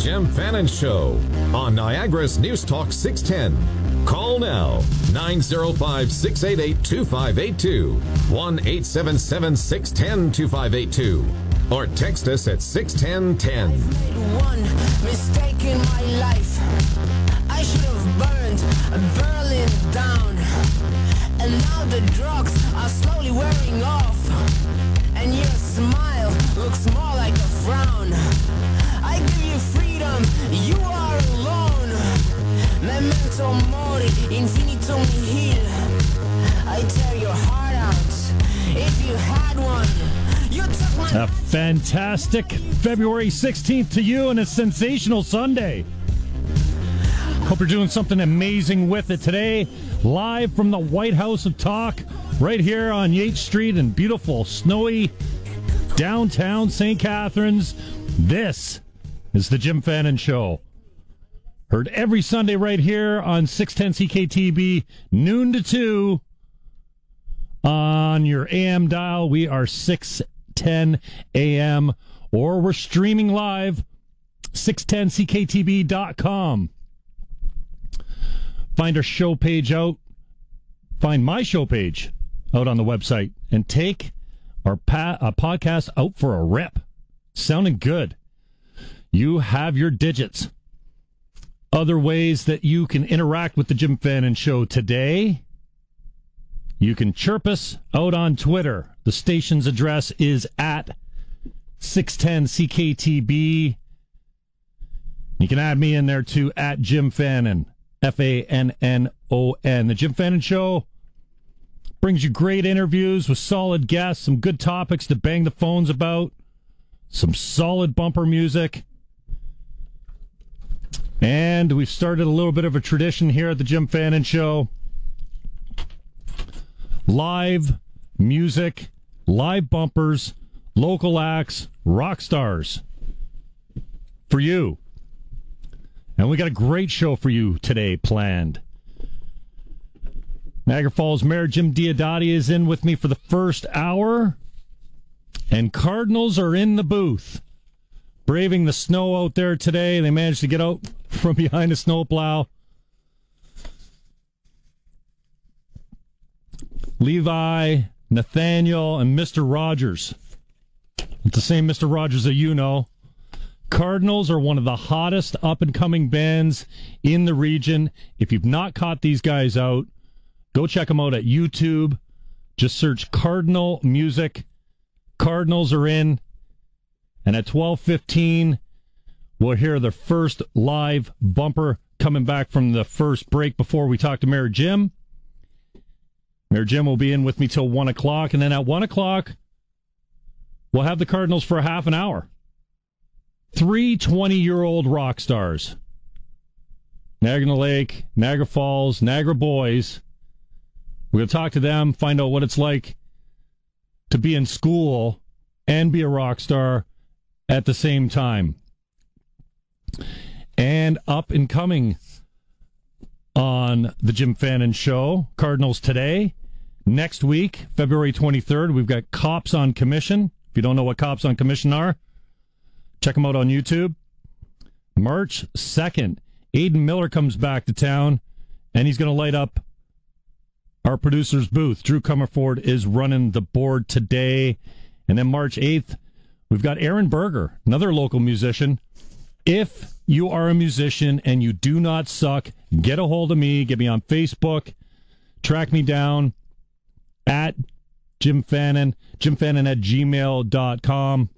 Jim Fannon Show on Niagara's News Talk 610. Call now, 905-688-2582, 1-877-610-2582, or text us at 61010. I've made one mistake in my life. I should have burned Berlin down. And now the drugs are slowly wearing off. And your smile looks more like a frown. I give you freedom, you are alone. Memento mori, infinito nihil. I tear your heart out, if you had one. You took my... A fantastic February 16th to you and a sensational Sunday. Hope you're doing something amazing with it today. Live from the White House of Talk, right here on Yates Street in beautiful, snowy downtown St. Catharines. This is the Jim Fannon Show. Heard every Sunday right here on 610 CKTB, noon to 2 on your AM dial. We are 610 AM, or we're streaming live, 610CKTB.com. Find our show page out. Find my show page out on the website and take our podcast out for a rip. Sounding good. You have your digits. Other ways that you can interact with the Jim Fannon Show today. You can chirp us out on Twitter. The station's address is at 610CKTB. You can add me in there too, at Jim Fannon. Fannon. The Jim Fannon Show brings you great interviews with solid guests, some good topics to bang the phones about, some solid bumper music. And we've started a little bit of a tradition here at the Jim Fannon Show. Live music, live bumpers, local acts, rock stars for you. And we got a great show for you today planned. Niagara Falls Mayor Jim Diodati is in with me for the first hour. And Cardinals are in the booth. Braving the snow out there today. They managed to get out from behind a snowplow. Levi, Nathaniel, and Mr. Rogers. It's the same Mr. Rogers that you know. Cardinals are one of the hottest up-and-coming bands in the region. If you've not caught these guys out, go check them out at YouTube. Just search Cardinal Music. Cardinals are in. And at 12:15, we'll hear the first live bumper coming back from the first break before we talk to Mayor Jim. Mayor Jim will be in with me till 1 o'clock. And then at 1 o'clock, we'll have the Cardinals for a half an hour. 3 20-year-old rock stars. Niagara Lake, Niagara Falls, Niagara boys. We're going to talk to them, find out what it's like to be in school and be a rock star at the same time. And up and coming on the Jim Fannon Show, Cardinals today. Next week, February 23rd, we've got Cops on Commission. If you don't know what Cops on Commission are, check them out on YouTube. March 2nd, Aiden Miller comes back to town, and he's going to light up our producer's booth. Drew Commeford is running the board today. And then March 8th, we've got Aaron Berger, another local musician. If you are a musician and you do not suck, get a hold of me. Get me on Facebook. Track me down at Jim Fannon, jimfannon@gmail.com.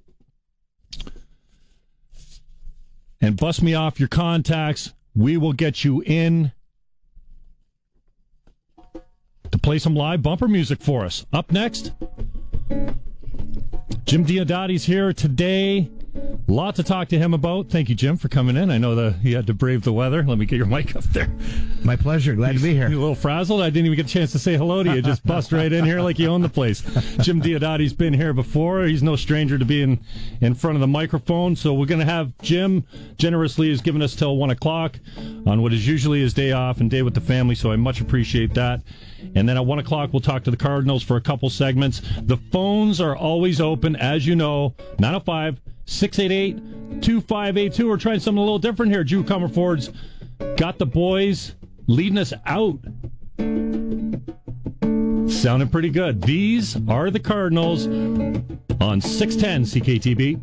And bust me off your contacts. We will get you in to play some live bumper music for us. Up next, Jim Diodati's here today. A lot to talk to him about. Thank you, Jim, for coming in. I know that you had to brave the weather. Let me get your mic up there. My pleasure. Glad to be here. You're a little frazzled. I didn't even get a chance to say hello to you. Just bust right in here like you own the place. Jim Diodati's been here before. He's no stranger to being in front of the microphone. So we're going to have Jim generously has given us till 1 o'clock on what is usually his day off and day with the family. So I much appreciate that. And then at 1 o'clock, we'll talk to the Cardinals for a couple segments. The phones are always open, as you know, 905 688-2582. We're trying something a little different here. Drew Commeford's got the boys leading us out. Sounding pretty good. These are the Cardinals on 610 CKTB.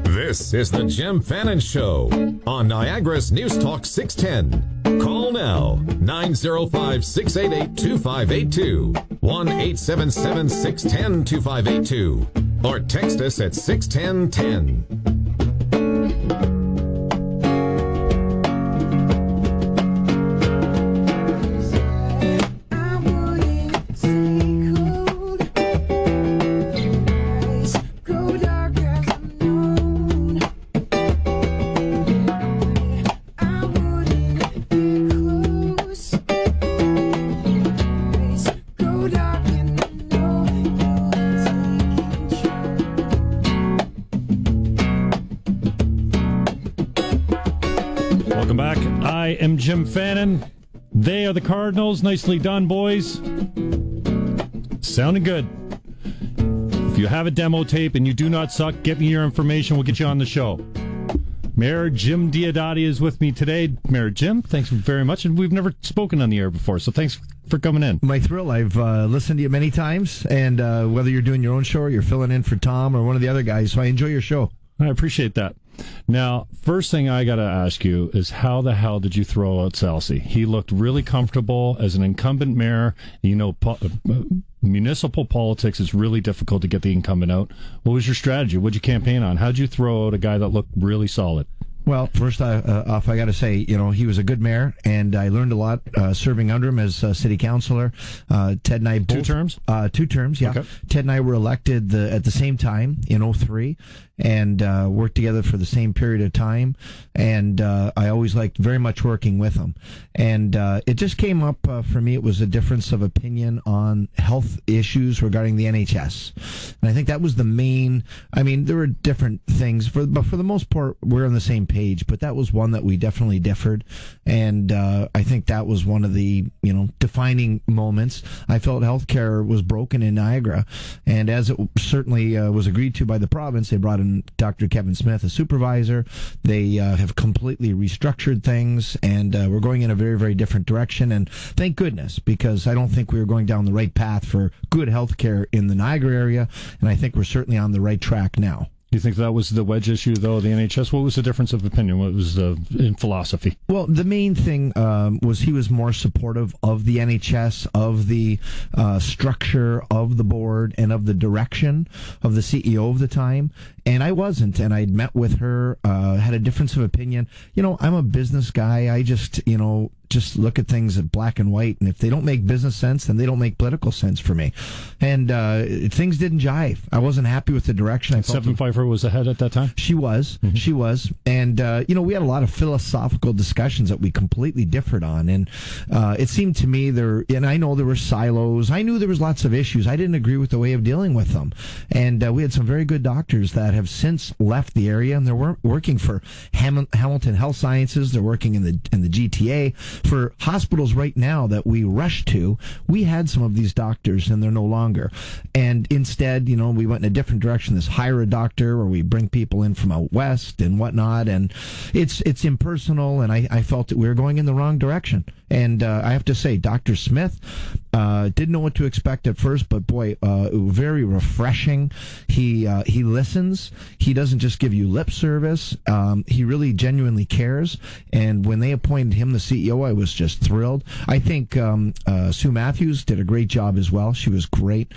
This is the Jim Fannon Show on Niagara's News Talk 610. Call now, 905-688-2582, 1-877-610-2582, or text us at 61010. I am Jim Fannon. They are the Cardinals. Nicely done, boys. Sounding good. If you have a demo tape and you do not suck, get me your information. We'll get you on the show. Mayor Jim Diodati is with me today. Mayor Jim, thanks very much. And we've never spoken on the air before, so thanks for coming in. My thrill. I've listened to you many times, and whether you're doing your own show or you're filling in for Tom or one of the other guys, so I enjoy your show. I appreciate that. Now, first thing I got to ask you is how the hell did you throw out Salsi? He looked really comfortable as an incumbent mayor. You know, municipal politics is really difficult to get the incumbent out. What was your strategy? What did you campaign on? How did you throw out a guy that looked really solid? Well, first off, I got to say, he was a good mayor, and I learned a lot serving under him as city councilor. Ted and I both... 2 terms? 2 terms, yeah. Okay. Ted and I were elected at the same time in 2003, and worked together for the same period of time, and I always liked very much working with him. And it just came up for me, it was a difference of opinion on health issues regarding the NHS. And I think that was the main... I mean, there were different things, but for the most part, we're on the same page, but that was one that we definitely differed, and I think that was one of the defining moments. I felt healthcare was broken in Niagara, and as it certainly was agreed to by the province, they brought in Dr. Kevin Smith as supervisor. They have completely restructured things, and we're going in a very, very different direction, and thank goodness, because I don't think we were going down the right path for good healthcare in the Niagara area, and I think we're certainly on the right track now. You think that was the wedge issue, though, the NHS? What was the difference of opinion? What was in philosophy? Well, the main thing was he was more supportive of the NHS, of the structure of the board, and of the direction of the CEO of the time. And I wasn't, and I'd met with her, had a difference of opinion. I'm a business guy. I just look at things at black and white, and if they don't make business sense, then they don't make political sense for me. And things didn't jive. I wasn't happy with the direction. Seven Pfeiffer was ahead at that time? She was. Mm-hmm. She was. And, we had a lot of philosophical discussions that we completely differed on. And it seemed to me and I know there were silos. I knew there was lots of issues. I didn't agree with the way of dealing with them. And we had some very good doctors that have since left the area, and they're working for Hamilton Health Sciences. They're working in the GTA. For hospitals right now that we rush to, we had some of these doctors, and they're no longer. And instead, we went in a different direction. This hire a doctor, or we bring people in from out west and whatnot. And it's impersonal, and I felt that we were going in the wrong direction. And I have to say, Dr. Smith didn't know what to expect at first, but boy, very refreshing. He listens. He doesn't just give you lip service. He really genuinely cares. And when they appointed him the CEO, I was just thrilled. I think Sue Matthews did a great job as well. She was great.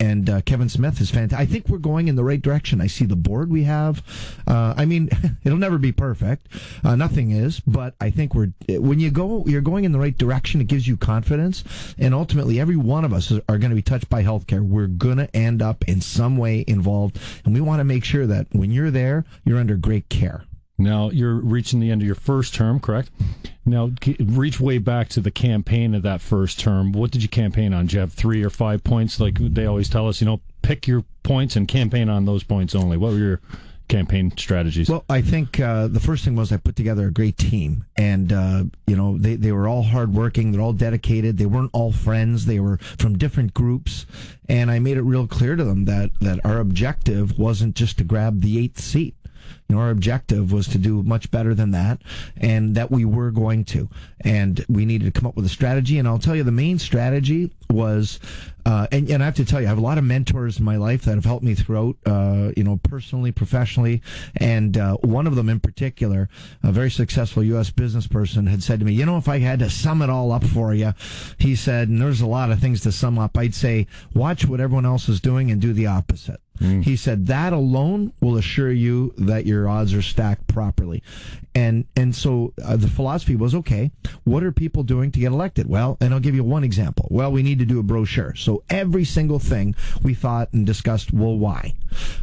And Kevin Smith is fantastic. I think we're going in the right direction. I see the board we have. It'll never be perfect. Nothing is. But I think when you're going in the right direction. It gives you confidence. And ultimately, every one of us are going to be touched by healthcare. We're going to end up in some way involved. And we want to make sure that when you're there, you're under great care. Now, you're reaching the end of your first term, correct? Now, reach way back to the campaign of that first term. What did you campaign on? Did you have 3 or 5 points like they always tell us, pick your points and campaign on those points only? What were your campaign strategies? Well, I think the first thing was I put together a great team, and they were all hardworking, they're all dedicated, they weren't all friends, they were from different groups, and I made it real clear to them that our objective wasn't just to grab the 8th seat. Our objective was to do much better than that, and that we were going to. And we needed to come up with a strategy. And I'll tell you, the main strategy was, and I have to tell you, I have a lot of mentors in my life that have helped me throughout, personally, professionally. And one of them in particular, a very successful U.S. business person, had said to me, if I had to sum it all up for you, he said, and there's a lot of things to sum up, I'd say, watch what everyone else is doing and do the opposite. He said that alone will assure you that your odds are stacked properly. And so the philosophy was, okay, what are people doing to get elected? Well, and I'll give you one example. Well, we need to do a brochure. So every single thing we thought and discussed, well, why?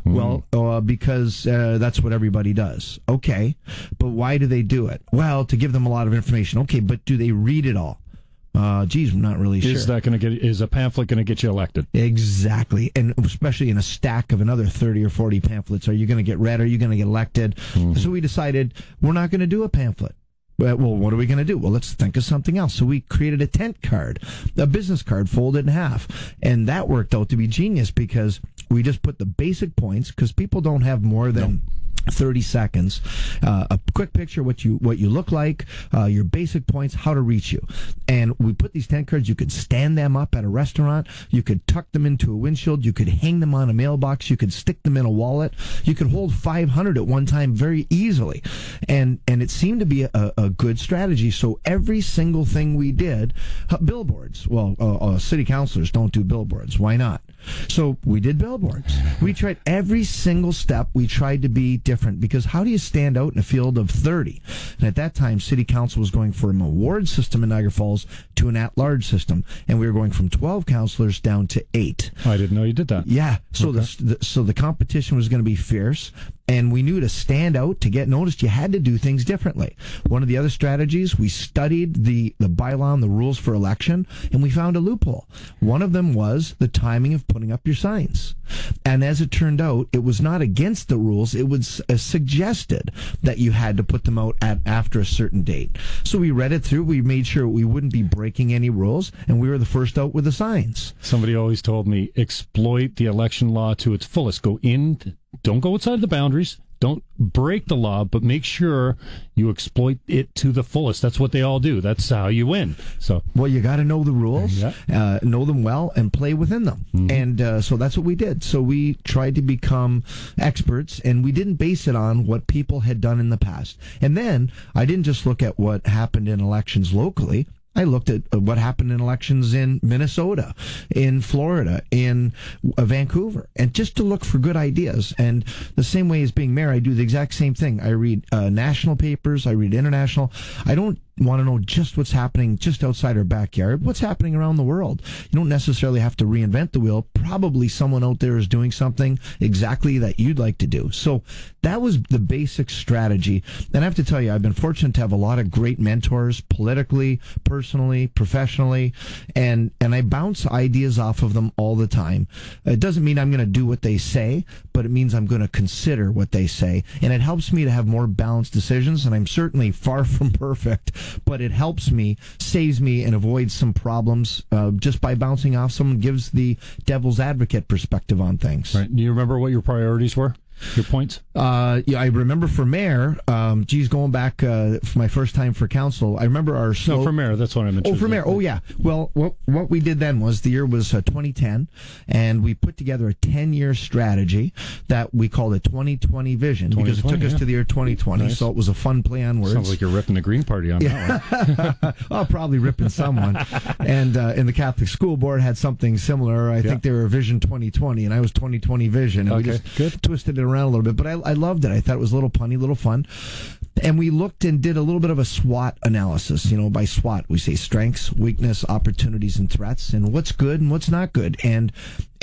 Well, because that's what everybody does. Okay, but why do they do it? Well, to give them a lot of information. Okay, but do they read it all? I'm not really sure. Is a pamphlet going to get you elected? Exactly. And especially in a stack of another 30 or 40 pamphlets. Are you going to get read? Are you going to get elected? So we decided we're not going to do a pamphlet. Well, what are we going to do? Well, let's think of something else. So we created a tent card, a business card folded in half. And that worked out to be genius because we just put the basic points, because people don't have more than 30 seconds, a quick picture, what you look like, your basic points, how to reach you. And we put these tent cards, you could stand them up at a restaurant, you could tuck them into a windshield, you could hang them on a mailbox, you could stick them in a wallet, you could hold 500 at one time very easily. And it seemed to be a good strategy. So every single thing we did, billboards. Well, city councilors don't do billboards. Why not? So we did billboards. We tried every single step. We tried to be different, because how do you stand out in a field of 30? And at that time, City Council was going from an award system in Niagara Falls to an at-large system, and we were going from 12 councilors down to 8. I didn't know you did that. Yeah. So okay. So the competition was going to be fierce, and we knew to stand out, to get noticed, you had to do things differently. One of the other strategies, we studied the bylaw and the rules for election, and we found a loophole. One of them was the timing of putting up your signs. And as it turned out, it was not against the rules. It was suggested that you had to put them out after a certain date. So we read it through. We made sure we wouldn't be breaking any rules, and we were the first out with the signs. Somebody always told me, exploit the election law to its fullest. Go in, don't go outside the boundaries. Don't break the law, but make sure you exploit it to the fullest. That's what they all do. That's how you win. So, well, you got to know the rules, know them well, and play within them. Mm-hmm. And so that's what we did. So we tried to become experts, and we didn't base it on what people had done in the past. And then I didn't just look at what happened in elections locally. I looked at what happened in elections in Minnesota, in Florida, in Vancouver, and just to look for good ideas. And the same way as being mayor, I do the exact same thing. I read national papers, I read international. I don't want to know just what's happening just outside our backyard, what's happening around the world. You don't necessarily have to reinvent the wheel. Probably someone out there is doing something exactly that you'd like to do. So that was the basic strategy. And I have to tell you, I've been fortunate to have a lot of great mentors, politically, personally, professionally, and I bounce ideas off of them all the time. It doesn't mean I'm going to do what they say, but it means I'm going to consider what they say. And it helps me to have more balanced decisions, and I'm certainly far from perfect, but it helps me, saves me, and avoids some problems just by bouncing off someone, gives the devil's advocate perspective on things. Right. Do you remember what your priorities were? Your points? Yeah, I remember for mayor, going back for my first time for council, I remember our slow... No, for mayor, that's what I meant. Oh, for mayor, oh yeah. Well, what we did then was, the year was 2010, and we put together a 10-year strategy that we called a 2020 vision, because it took us to the year 2020, nice. So it was a fun play on words. Sounds like you're ripping the Green Party on that one. I'll probably ripping someone. And the Catholic School Board had something similar. I think they were Vision 2020, and I was 2020 Vision, and we just twisted it around a little bit, but I loved it. I thought it was a little punny, a little fun. And we looked and did a little bit of a SWOT analysis. By SWOT, we say strengths, weakness, opportunities, and threats, and what's good and what's not good. And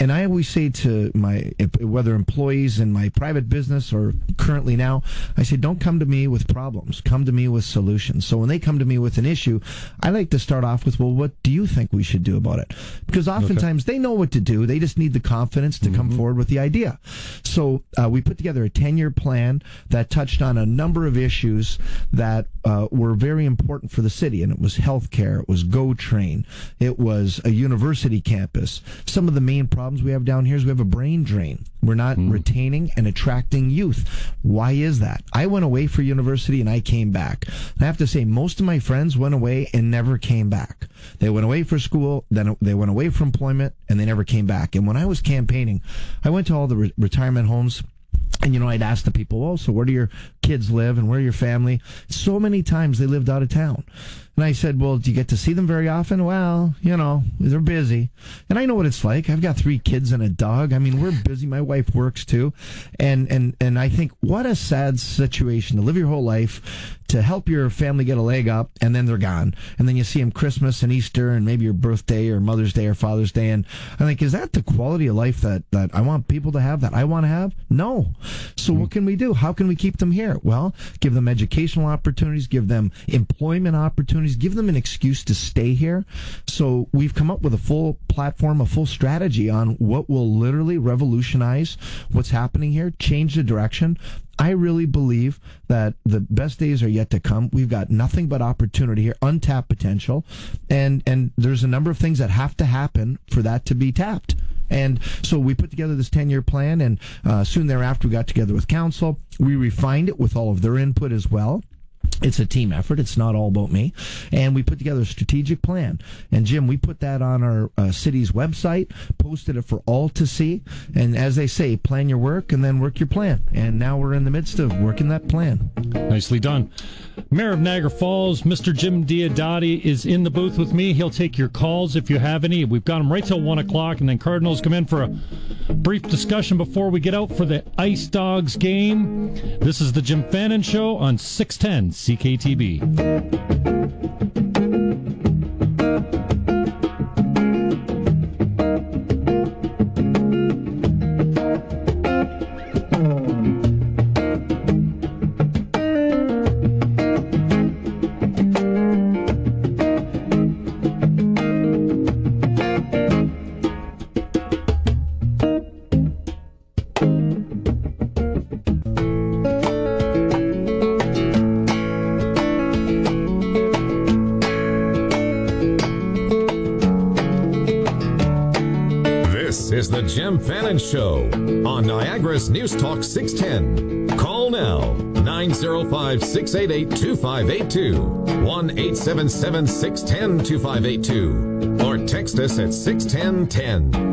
And I always say to whether employees in my private business or currently now, I say, don't come to me with problems. Come to me with solutions. So when they come to me with an issue, I like to start off with, well, what do you think we should do about it? Because oftentimes they know what to do. They just need the confidence to come forward with the idea. So we put together a 10-year plan that touched on a number of issues that were very important for the city. And it was healthcare. It was GO Train. It was a university campus. Some of the main problems we have down here is we have a brain drain. We're not retaining and attracting youth. Why is that? I went away for university and I came back. And I have to say, most of my friends went away and never came back. They went away for school, then they went away for employment, and they never came back. And when I was campaigning, I went to all the retirement homes. And, I'd ask the people, oh, so where do your kids live and where your family? So many times they lived out of town. And I said, well, do you get to see them very often? Well, they're busy. And I know what it's like. I've got 3 kids and a dog. I mean, we're busy. My wife works too. And I think what a sad situation to live your whole life, to help your family get a leg up, and then they're gone. And then you see them Christmas and Easter and maybe your birthday or Mother's Day or Father's Day. And I think, is that the quality of life that I want people to have, that I want to have? No. So what can we do? How can we keep them here? Well, give them educational opportunities, give them employment opportunities, give them an excuse to stay here. So we've come up with a full platform, a full strategy on what will literally revolutionize what's happening here, change the direction. I really believe that the best days are yet to come. We've got nothing but opportunity here, untapped potential, and there's a number of things that have to happen for that to be tapped. And so we put together this 10-year plan, and soon thereafter we got together with council. We refined it with all of their input as well. It's a team effort. It's not all about me. And we put together a strategic plan. And, Jim, we put that on our city's website, posted it for all to see. And as they say, plan your work and then work your plan. And now we're in the midst of working that plan. Nicely done. Mayor of Niagara Falls, Mr. Jim Diodati, is in the booth with me. He'll take your calls if you have any. We've got him right till 1 o'clock, and then Cardinals come in for a brief discussion before we get out for the Ice Dogs game. This is the Jim Fannon Show on 610 CKTB. Is the Jim Fannon Show on Niagara's News Talk 610. Call now, 905-688-2582, 1-877-610-2582, or text us at 61010.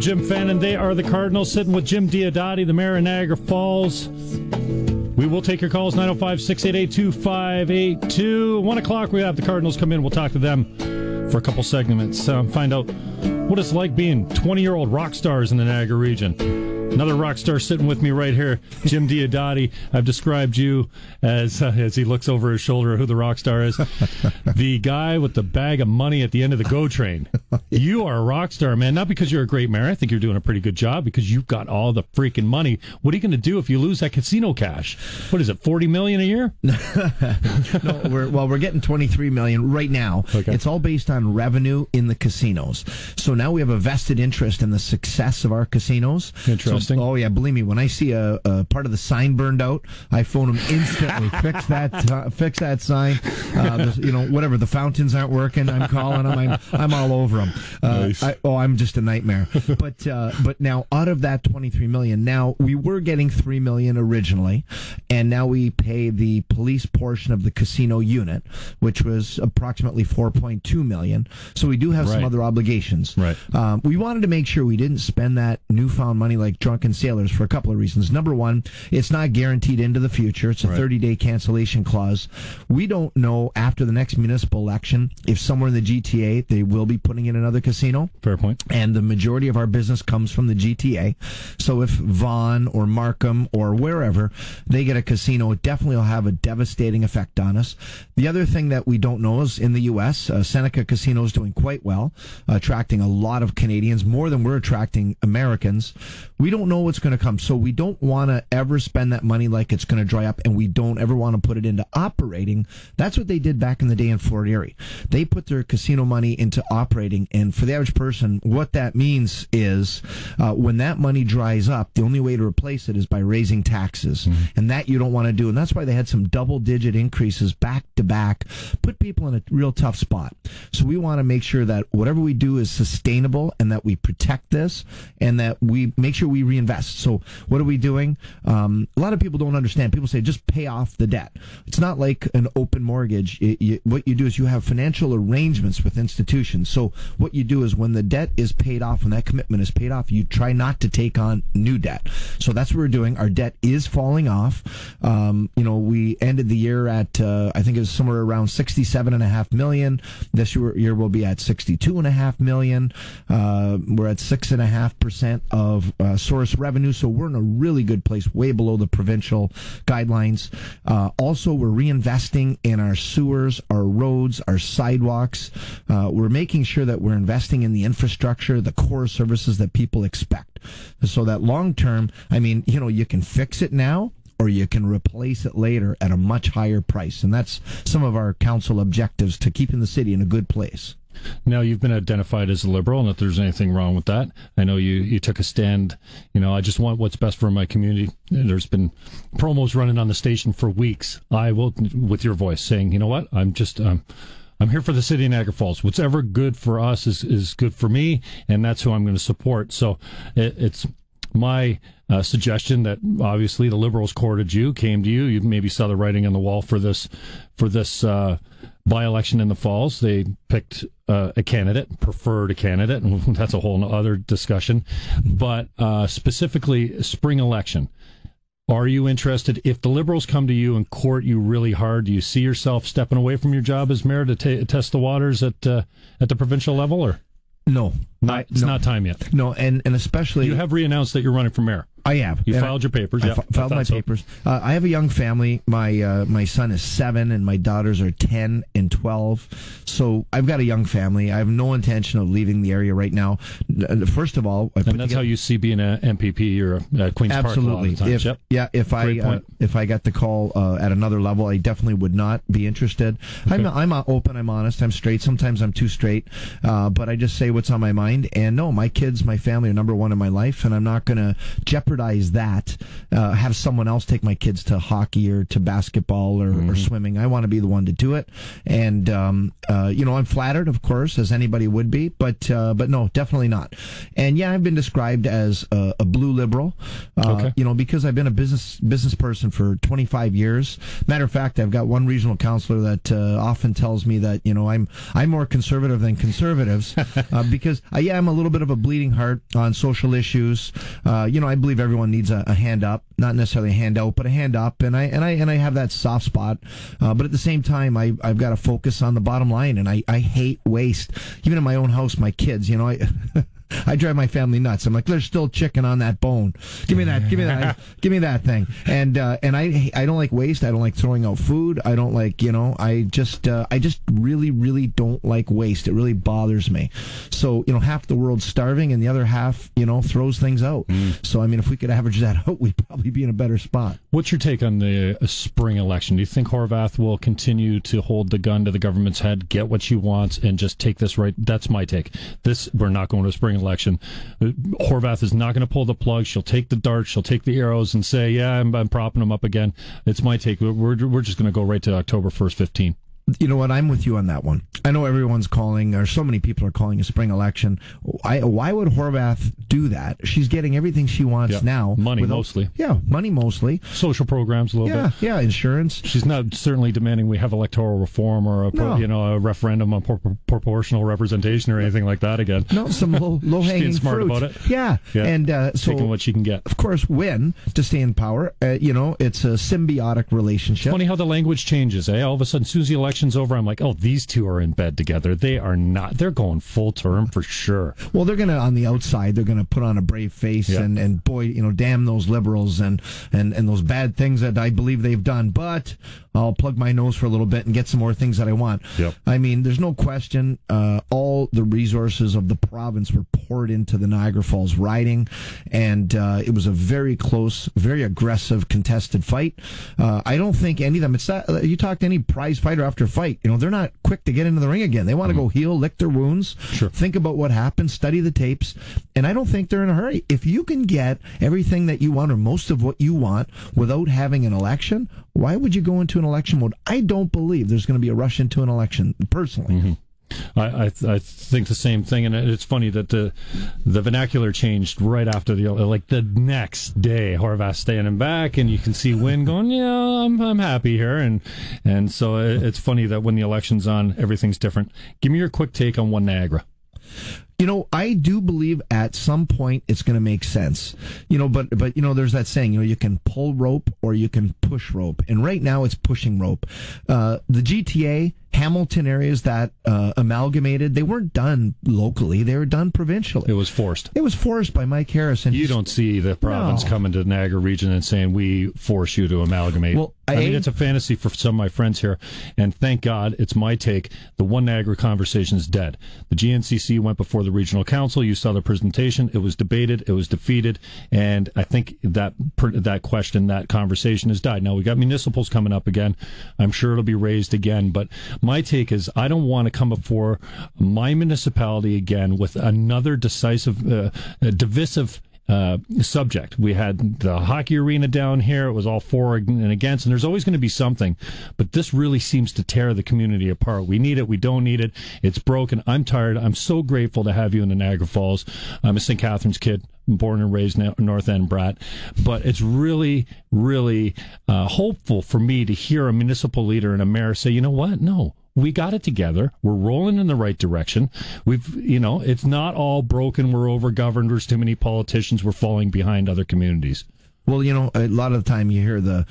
Jim Fannon. They are the Cardinals, sitting with Jim Diodati, the mayor of Niagara Falls. We will take your calls, 905-688-2582. 1 o'clock, we have the Cardinals come in. We'll talk to them for a couple segments. Find out what it's like being 20-year-old rock stars in the Niagara region. Another rock star sitting with me right here, Jim Diodati. I've described you as he looks over his shoulder, who the rock star is, the guy with the bag of money at the end of the GO train. You are a rock star, man, not because you're a great mayor. I think you're doing a pretty good job because you've got all the freaking money. What are you going to do if you lose that casino cash? What is it, $40 million a year? No, we're getting $23 million right now. Okay. It's all based on revenue in the casinos. So now we have a vested interest in the success of our casinos. So interesting. Oh yeah, believe me, when I see a part of the sign burned out, I phone them instantly. Fix that sign. Whatever, the fountains aren't working, I'm calling them. I'm all over them. Nice. I'm just a nightmare. But now, out of that $23 million, now we were getting $3 million originally, and now we pay the police portion of the casino unit, which was approximately $4.2 million. So we do have some other obligations. Right. We wanted to make sure we didn't spend that newfound money like drunken sailors for a couple of reasons. Number one, it's not guaranteed into the future. It's a 30-day cancellation clause. We don't know after the next municipal election if somewhere in the GTA they will be putting in another casino. Fair point. And the majority of our business comes from the GTA. So if Vaughan or Markham or wherever they get a casino, it definitely will have a devastating effect on us. The other thing that we don't know is in the U.S., Seneca Casino is doing quite well, attracting a lot of Canadians, more than we're attracting Americans. We don't know what's going to come, so we don't want to ever spend that money like it's going to dry up, and we don't ever want to put it into operating. That's what they did back in the day in Fort Erie. They put their casino money into operating, and for the average person, what that means is when that money dries up, the only way to replace it is by raising taxes, and that you don't want to do, and that's why they had some double-digit increases back to back, put people in a real tough spot. So we want to make sure that whatever we do is sustainable and that we protect this and that we make sure we reinvest. So what are we doing? A lot of people don't understand. People say just pay off the debt. It's not like an open mortgage. What you do is you have financial arrangements with institutions. So what you do is when the debt is paid off, when that commitment is paid off, you try not to take on new debt. So that's what we're doing. Our debt is falling off. We ended the year at, I think it was somewhere around $67.5 million. This year we'll be at $62.5 million. We're at 6.5% of source revenue, so we're in a really good place, way below the provincial guidelines. Also, we're reinvesting in our sewers, our roads, our sidewalks. We're making sure that we're investing in the infrastructure, the core services that people expect. So that long term, you can fix it now, or you can replace it later at a much higher price. And that's some of our council objectives to keeping the city in a good place. Now, you've been identified as a liberal, and if there's anything wrong with that, I know you took a stand. I just want what's best for my community. There's been promos running on the station for weeks. I will, with your voice, saying, you know what, I'm here for the city of Niagara Falls. Whatever good for us is good for me, and that's who I'm going to support. So it's my suggestion that obviously the Liberals courted you, came to you. You maybe saw the writing on the wall for this by-election in the Falls. They picked preferred a candidate, and that's a whole other discussion. But specifically, spring election. Are you interested, if the Liberals come to you and court you really hard, do you see yourself stepping away from your job as mayor to test the waters at the provincial level, or? No. It's not time yet. No, and especially... You have re-announced that you're running for mayor. I have. You filed your papers. I filed my papers. I have a young family. My son is 7, and my daughters are 10 and 12. So I've got a young family. I have no intention of leaving the area right now. First of all, that's how you see being an MPP or a Queen's Park. Absolutely. If I got the call at another level, I definitely would not be interested. Okay. I'm open. I'm honest. I'm straight. Sometimes I'm too straight, but I just say what's on my mind. And no, my kids, my family are number one in my life, and I'm not going to jeopardize that, have someone else take my kids to hockey or to basketball or swimming. I want to be the one to do it. And, I'm flattered, of course, as anybody would be, but no, definitely not. And yeah, I've been described as a blue liberal, because I've been a business person for 25 years. Matter of fact, I've got one regional councillor that often tells me that, I'm more conservative than conservatives, because I'm a little bit of a bleeding heart on social issues. I believe everyone needs a hand up, not necessarily a hand out, but a hand up. And I have that soft spot. But at the same time, I've got to focus on the bottom line. And I hate waste. Even in my own house, my kids, I drive my family nuts. I'm like, there's still chicken on that bone. Give me that thing. And I don't like waste. I don't like throwing out food. I don't like, I just really, really don't like waste. It really bothers me. So, half the world's starving and the other half, throws things out. So, if we could average that out, we'd probably be in a better spot. What's your take on the spring election? Do you think Horvath will continue to hold the gun to the government's head, get what she wants, and just take this right? That's my take. We're not going to a spring election. election. Horvath is not going to pull the plug. She'll take the darts, she'll take the arrows and say, yeah, I'm propping them up again. It's my take. We're just going to go right to October 1st, 15. You know what? I'm with you on that one. I know everyone's calling, or so many people are calling a spring election. Why would Horvath do that? She's getting everything she wants now. Money mostly. Yeah, money mostly. Social programs a little bit. Yeah, insurance. She's not certainly demanding we have electoral reform or a referendum on proportional representation or anything like that again. No, some low hanging fruit. Smart about it. Yeah. And so taking what she can get. Of course, win to stay in power. It's a symbiotic relationship. Funny how the language changes. All of a sudden, Susie election's over, I'm like, oh, these two are in bed together. They are not. They're going full term for sure. Well, they're going to, on the outside, they're going to put on a brave face and boy, damn those liberals and those bad things that I believe they've done. But I'll plug my nose for a little bit and get some more things that I want. Yep. I mean, there's no question. All the resources of the province were poured into the Niagara Falls riding, and it was a very close, very aggressive, contested fight. I don't think any of them. It's that you talk to any prize fighter after a fight, they're not quick to get into the ring again. They want to go heal, lick their wounds, think about what happened, study the tapes, and I don't think they're in a hurry. If you can get everything that you want or most of what you want without having an election, why would you go into an election mode? I don't believe there's going to be a rush into an election, personally. Mm-hmm. I think the same thing, and it's funny that the vernacular changed right after the next day. Horvath standing back, and you can see Wynne going, "Yeah, I'm happy here," and so it's funny that when the election's on, everything's different. Give me your quick take on One Niagara. I do believe at some point it's going to make sense. But there's that saying, you can pull rope or you can push rope. And right now it's pushing rope. The GTA, Hamilton areas that amalgamated, they weren't done locally. They were done provincially. It was forced. It was forced by Mike Harris. And you don't see the province coming to the Niagara region and saying, we force you to amalgamate. Well, I mean, it's a fantasy for some of my friends here, and thank God it's my take. The One Niagara conversation is dead. The GNCC went before the regional council. You saw the presentation. It was debated. It was defeated, and I think that conversation has died. Now, we got municipals coming up again. I'm sure it'll be raised again, but my take is I don't want to come before my municipality again with another divisive subject. We had the hockey arena down here. It was all for and against, and there's always going to be something, but this really seems to tear the community apart. We need it. We don't need it. It's broken. I'm tired. I'm so grateful to have you in the Niagara Falls. I'm a St. Catharines kid, born and raised North End brat, but it's really, really hopeful for me to hear a municipal leader and a mayor say, you know what? No. We got it together. We're rolling in the right direction. It's not all broken. We're overgoverned. There's too many politicians. We're falling behind other communities. Well, a lot of the time you hear the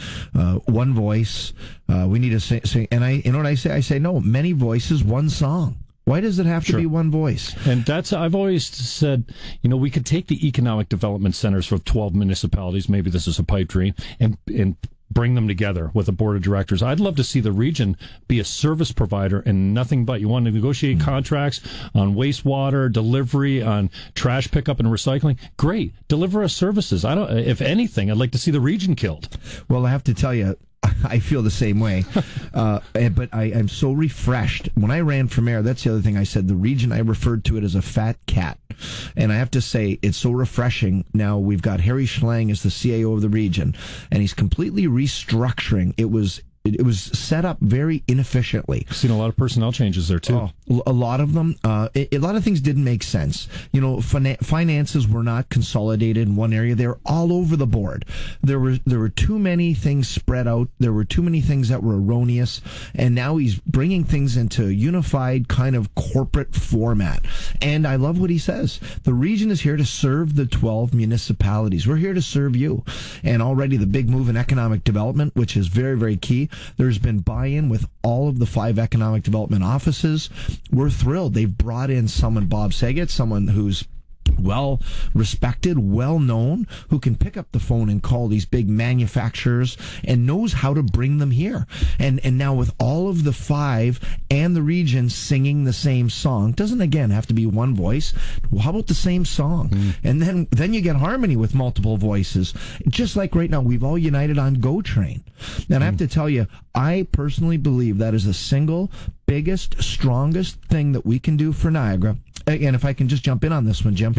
one voice. We need to sing. And what I say? I say, no, many voices, one song. Why does it have to be one voice? And I've always said, we could take the economic development centers for 12 municipalities. Maybe this is a pipe dream, and bring them together with a board of directors. I'd love to see the region be a service provider and nothing but. You want to negotiate contracts on wastewater delivery, on trash pickup and recycling? Great. Deliver us services. If anything, I'd like to see the region killed. Well, I have to tell you, I feel the same way, but I'm so refreshed. When I ran for mayor, that's the other thing I said. The region, I referred to it as a fat cat. And I have to say, it's so refreshing. Now we've got Harry Schlang as the CAO of the region, and he's completely restructuring. It was set up very inefficiently. Seen a lot of personnel changes there too. A lot of them. A lot of things didn't make sense. Finances were not consolidated in one area. They were all over the board. There were too many things spread out. There were too many things that were erroneous. And now he's bringing things into a unified kind of corporate format. And I love what he says. The region is here to serve the 12 municipalities. We're here to serve you. And already the big move in economic development, which is very, very key. There's been buy-in with all of the 5 economic development offices. We're thrilled. They've brought in Bob Saget, someone who's well respected, well known, who can pick up the phone and call these big manufacturers and knows how to bring them here. And now with all of the 5 and the region singing the same song, doesn't again have to be one voice. How about the same song? And then you get harmony with multiple voices. Just like right now, we've all united on Go Train. And I have to tell you, I personally believe that is the single biggest, strongest thing that we can do for Niagara, and if I can just jump in on this one, Jim,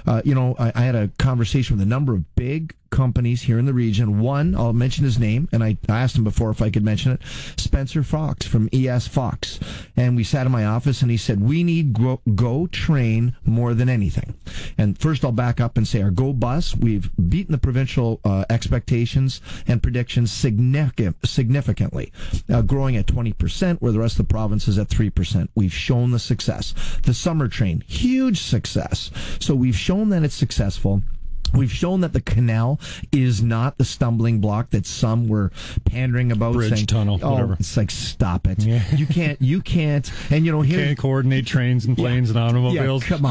I had a conversation with a number of big companies here in the region. One, I'll mention his name, and I asked him before if I could mention it, Spencer Fox from ES Fox. And we sat in my office, and he said, we need Go Train more than anything. And first I'll back up and say our Go Bus, we've beaten the provincial expectations and predictions significantly, growing at 20%, where the rest of the province is at 3%. We've shown the success. The summer train, huge success. So we've shown that it's successful. We've shown that the canal is not the stumbling block that some were pandering about. Bridge, saying, tunnel, whatever. It's like, stop it. Yeah. You can't. And here, can't coordinate trains and planes and automobiles. Yeah, come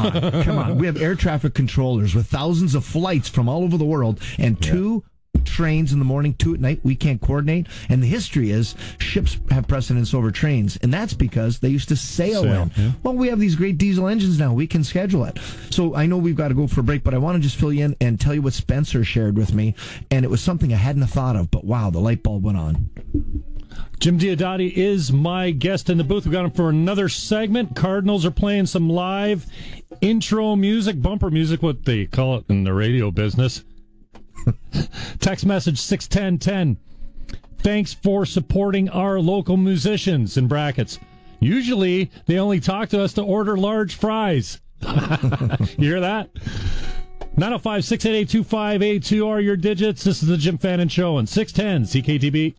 on. We have air traffic controllers with thousands of flights from all over the world, and two trains in the morning, 2 at night. We can't coordinate. And the history is ships have precedence over trains, and that's because they used to sail in. Yeah. Well, we have these great diesel engines now. We can schedule it. So I know we've got to go for a break, but I want to just fill you in and tell you what Spencer shared with me, and it was something I hadn't thought of, but wow, the light bulb went on. Jim Diodati is my guest in the booth. We got him for another segment. Cardinals are playing some live intro music, bumper music, what they call it in the radio business. Text message 61010. Thanks for supporting our local musicians, in brackets. Usually, they only talk to us to order large fries. You hear that? 905-688-2582 are your digits. This is the Jim Fannon Show on 610 CKTB.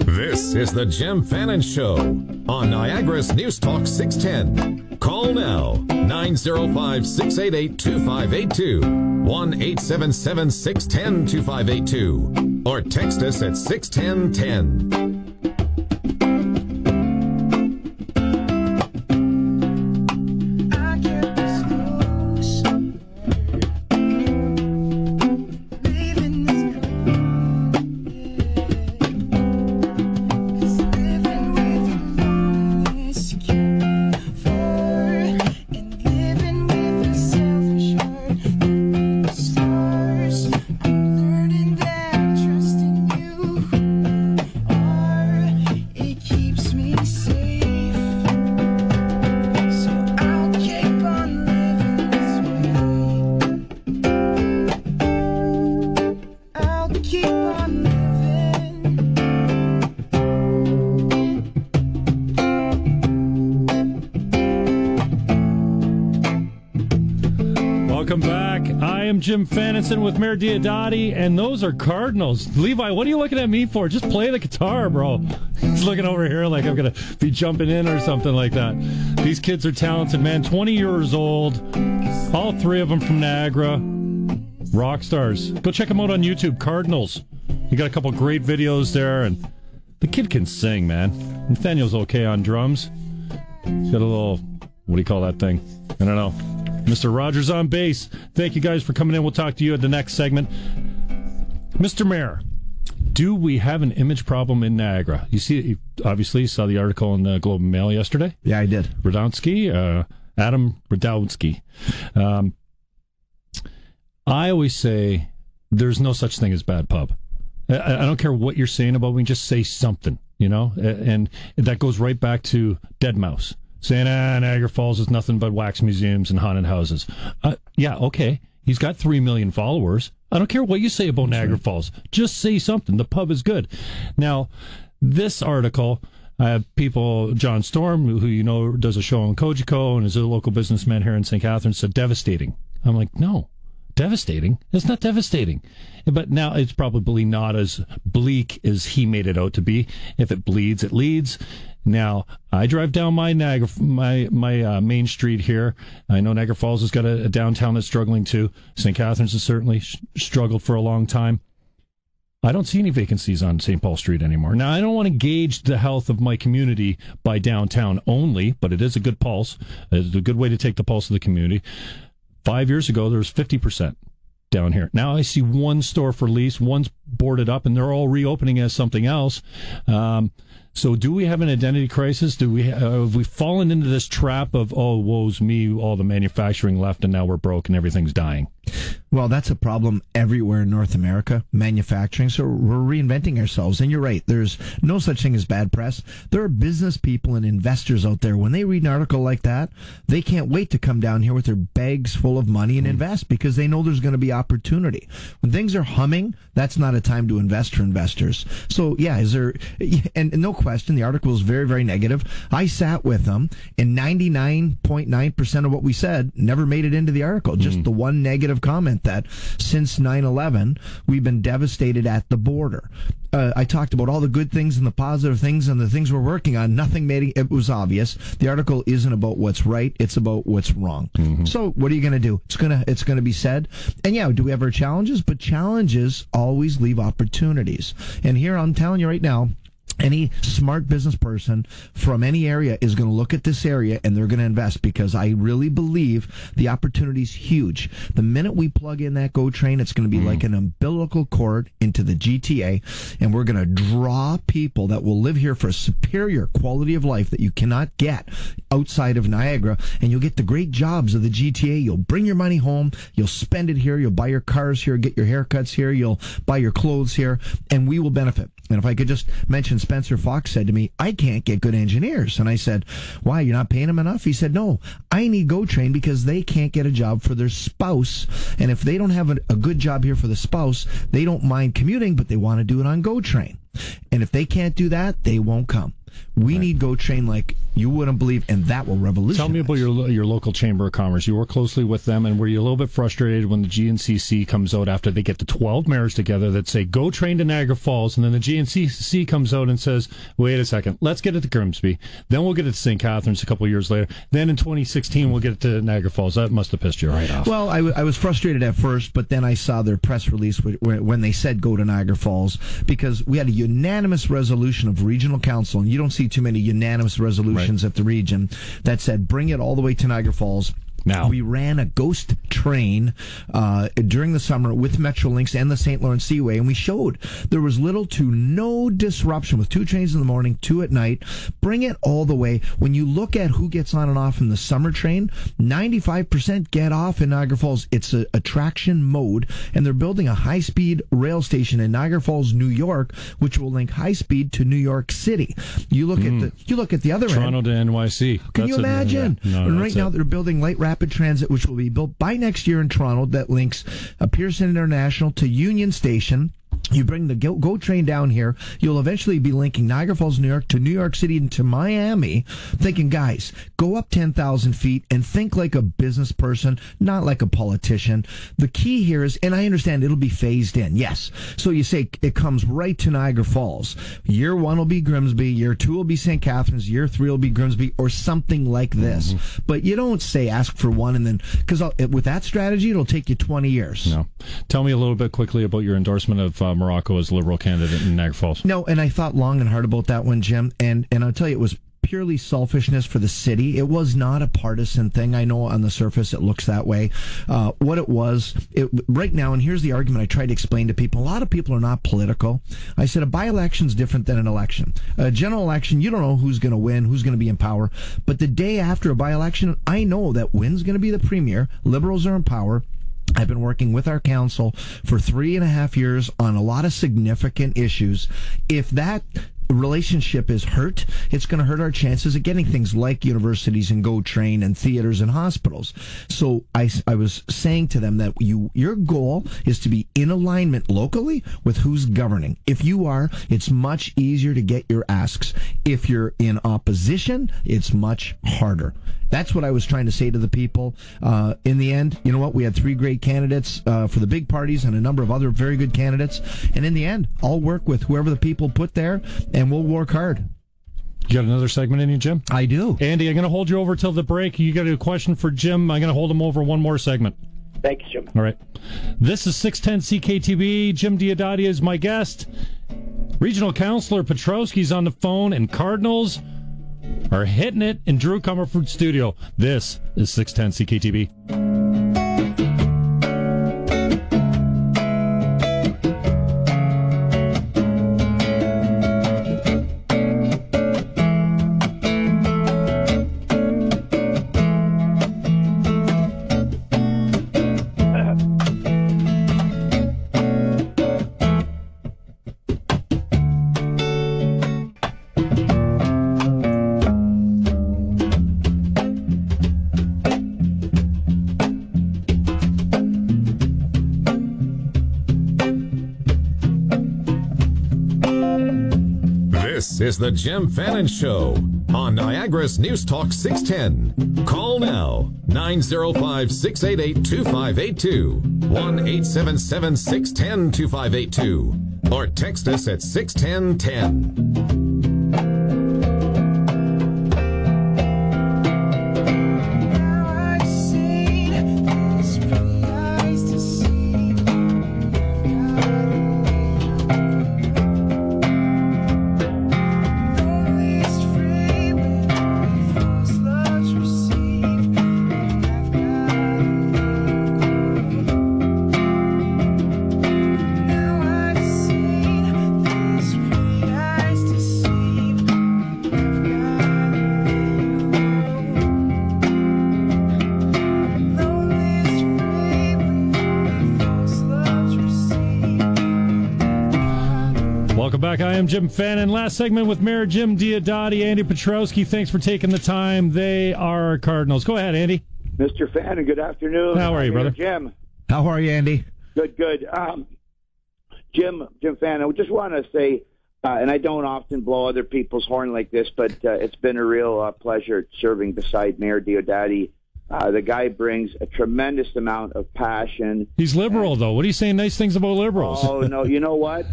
This is the Jim Fannon Show on Niagara's News Talk 610. Call now, 905-688-2582, 1-877-610-2582, or text us at 61010. Jim Fannon with Mayor Diodati, and those are Cardinals. Levi, what are you looking at me for? Just play the guitar, bro. He's looking over here like I'm going to be jumping in or something like that. These kids are talented, man. 20 years old. All three of them from Niagara. Rock stars. Go check them out on YouTube, Cardinals. You got a couple great videos there, and the kid can sing, man. Nathaniel's okay on drums. He's got a little, what do you call that thing? I don't know. Mr. Rogers on bass. Thank you guys for coming in. We'll talk to you at the next segment. Mr. Mayor, do we have an image problem in Niagara? You obviously saw the article in the Globe and Mail yesterday. Yeah, I did. Adam Radowski. I always say there's no such thing as bad pub. I don't care what you're saying about me, just say something, and that goes right back to Dead Mouse. Saying, Niagara Falls is nothing but wax museums and haunted houses. Yeah, okay. He's got 3 million followers. I don't care what you say about Niagara Falls. Just say something. The pub is good. Now, this article, I have people, John Storm, who does a show on Kojiko and is a local businessman here in St. Catharines, said devastating. I'm like, no. Devastating? It's not devastating. But now it's probably not as bleak as he made it out to be. If it bleeds, it leads. Now, I drive down my main street here. I know Niagara Falls has got a downtown that's struggling too. St. Catharines has certainly struggled for a long time. I don't see any vacancies on St. Paul Street anymore. Now, I don't want to gauge the health of my community by downtown only, but it is a good pulse. It's a good way to take the pulse of the community. 5 years ago, there was 50%. down here. Now I see one store for lease, one's boarded up, and they're all reopening as something else. So do we have an identity crisis? Have we fallen into this trap of, oh, woe's me, all the manufacturing left, and now we're broke and everything's dying? Well, that's a problem everywhere in North America, manufacturing. So we're reinventing ourselves. And you're right, there's no such thing as bad press. There are business people and investors out there. When they read an article like that, they can't wait to come down here with their bags full of money and invest because they know there's going to be opportunity. When things are humming, that's not a time to invest for investors. So, yeah, and no question, the article is very, very negative. I sat with them, and 99.9% of what we said never made it into the article. Just the one negative comment that since 9/11, we've been devastated at the border. I talked about all the good things and the positive things and the things we're working on. Nothing made it. It was obvious. The article isn't about what's right. It's about what's wrong. So what are you going to do? It's going to be said. And yeah, do we have our challenges? But challenges always leave opportunities. And here I'm telling you right now, any smart business person from any area is going to look at this area and they're going to invest because I really believe the opportunity is huge. The minute we plug in that GO train, it's going to be like an umbilical cord into the GTA, and we're going to draw people that will live here for a superior quality of life that you cannot get outside of Niagara, and you'll get the great jobs of the GTA. You'll bring your money home, you'll spend it here, you'll buy your cars here, get your haircuts here, you'll buy your clothes here, and we will benefit. And if I could just mention, Spencer Fox said to me, I can't get good engineers. And I said, why, you're not paying them enough? He said, no, I need GO Train because they can't get a job for their spouse. And if they don't have a good job here for the spouse, they don't mind commuting, but they want to do it on GO Train. And if they can't do that, they won't come. We need GO Train like you wouldn't believe, and that will revolutionize. Tell me about your local Chamber of Commerce. You work closely with them, and were you a little bit frustrated when the GNCC comes out after they get the 12 mayors together that say, GO Train to Niagara Falls, and then the GNCC comes out and says, wait a second, let's get it to Grimsby, then we'll get it to St. Catharines a couple of years later, then in 2016 we'll get it to Niagara Falls. That must have pissed you right off. Well, I was frustrated at first, but then I saw their press release when they said go to Niagara Falls, because we had a unanimous resolution of regional council, and you don't see too many unanimous resolutions at the region that said bring it all the way to Niagara Falls. Now, we ran a ghost train during the summer with Metrolinx and the St. Lawrence Seaway, and we showed there was little to no disruption with 2 trains in the morning, 2 at night. Bring it all the way. When you look at who gets on and off in the summer train, 95% get off in Niagara Falls. It's a attraction mode, and they're building a high-speed rail station in Niagara Falls, New York, which will link high-speed to New York City. You look at the other Toronto end. to NYC. Can you imagine? And right now they're building light rapid transit, which will be built by next year in Toronto, that links Pearson International to Union Station. You bring the GO Train down here, you'll eventually be linking Niagara Falls, New York to New York City and to Miami. Thinking, guys, go up 10,000 feet and think like a business person, not like a politician. The key here is, and I understand it'll be phased in, yes. So you say it comes right to Niagara Falls. Year 1 will be Grimsby, year 2 will be St. Catharines, year 3 will be Grimsby, or something like this. But you don't say ask for one and then, because with that strategy, it'll take you 20 years. No. Tell me a little bit quickly about your endorsement of Morocco as Liberal candidate in Niagara Falls. No, and I thought long and hard about that one, Jim, and I'll tell you, it was purely selfishness for the city. It was not a partisan thing. I know on the surface it looks that way. What it was, right now, and here's the argument I try to explain to people. A lot of people are not political. I said a by-election is different than an election. A general election, you don't know who's going to win, who's going to be in power. But the day after a by-election, I know that win's going to be the premier. Liberals are in power. I've been working with our council for 3.5 years on a lot of significant issues. If that relationship is hurt, it's going to hurt our chances of getting things like universities and GO Train and theaters and hospitals. So I was saying to them that your goal is to be in alignment locally with who's governing. If you are, it's much easier to get your asks. If you're in opposition, it's much harder. That's what I was trying to say to the people. In the end, you know what? We had 3 great candidates for the big parties and a number of other very good candidates. And in the end, I'll work with whoever the people put there, and we'll work hard. You got another segment in you, Jim? I do. Andy, I'm going to hold you over till the break. You got a question for Jim? I'm going to hold him over one more segment. Thanks, Jim. All right. This is 610 CKTB. Jim Diodati is my guest. Regional Councillor Petrowski's on the phone, and Cardinals are hitting it in Drew Commeford studio. This is 610 CKTB. is the Jim Fannon Show on Niagara's News Talk 610. Call now, 905-688-2582, 1-877-610-2582, or text us at 61010. I am Jim Fannon. Last segment with MayorJim, Diodati, Andy Petrowski. Thanks for taking the time. They are our Cardinals. Go ahead, Andy. Mr. Fannon, good afternoon. How are you, brother? Jim. How are you, Andy? Good. Jim Fannon, I just want to say, and I don't often blow other people's horn like this, but it's been a real pleasure serving beside Mayor Diodati. The guy brings a tremendous amount of passion. He's liberal, though. What are you saying nice things about liberals? Oh, no. You know what?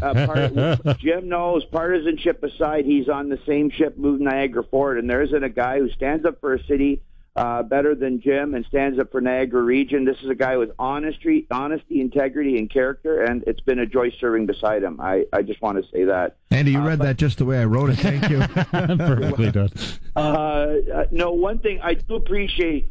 Jim knows, partisanship aside, he's on the same ship moving Niagara forward, and there isn't a guy who stands up for a city better than Jim and stands up for Niagara region. This is a guy with honesty, integrity, and character, and it's been a joy serving beside him. I just want to say that. Andy, you read that just the way I wrote it. Thank you. Perfectly done. No, one thing I do appreciate,